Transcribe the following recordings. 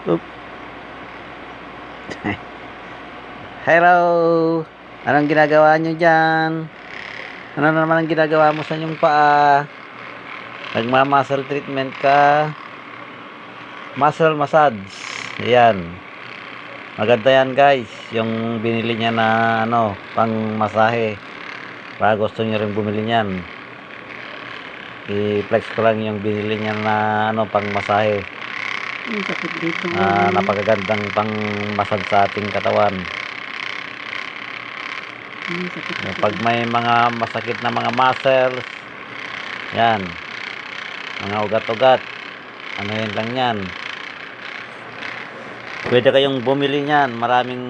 Oop. Hello! Anong ginagawa nyo dyan? Ano naman ang ginagawa mo sa inyong paa? Nagma-muscle treatment ka? Muscle massage. Ayan. Maganda yan guys. Yung binili niya na pang masahe. Baka gusto nyo rin bumili niyan. I-flex ko lang yung binili niya na pang masahe. Sakit dito. Napakagandang pang massage sa ating katawan. Sakit. Pag may mga masakit na mga muscles, yan, mga ugat-ugat, yun lang yan. Pwede kayong bumili niyan. Maraming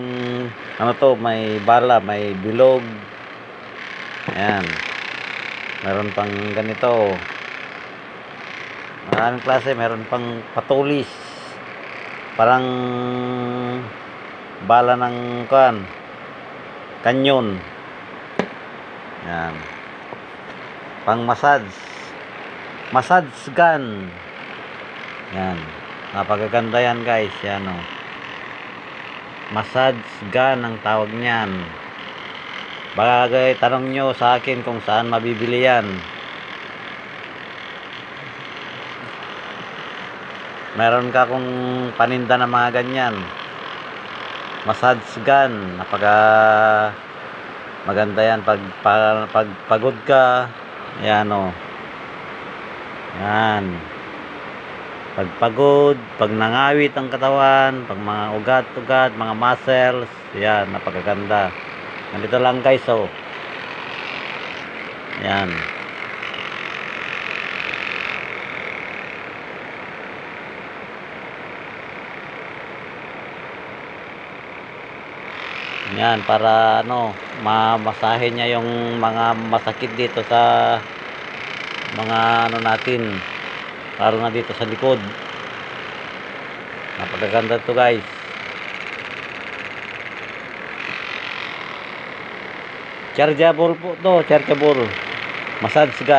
may bala, may bilog. Yan. Meron pang ganito. Maraming klase, meron pang patulis. Parang bala ng kanyon. Yan. Pang massage. Massage gun. Yan. Napakaganda yan guys. Yan o. Massage gun ang tawag niyan. Bagay, tanong nyo sa akin kung saan mabibili yan. Meron ka kung paninda ng mga ganyan. Massage gun. Maganda yan pag pagod ka. Yan o. Yan. Pag pagod, pag nangawit ang katawan, pag mga ugat-ugat, mga muscles, yan, napakaganda. Ganito lang guys, oh. Yan. Yan, para mamasahe niya yung mga masakit dito sa mga natin. Lalo na dito sa likod. Napakaganda to guys. Chargeable po to, chargeable. Massage gun.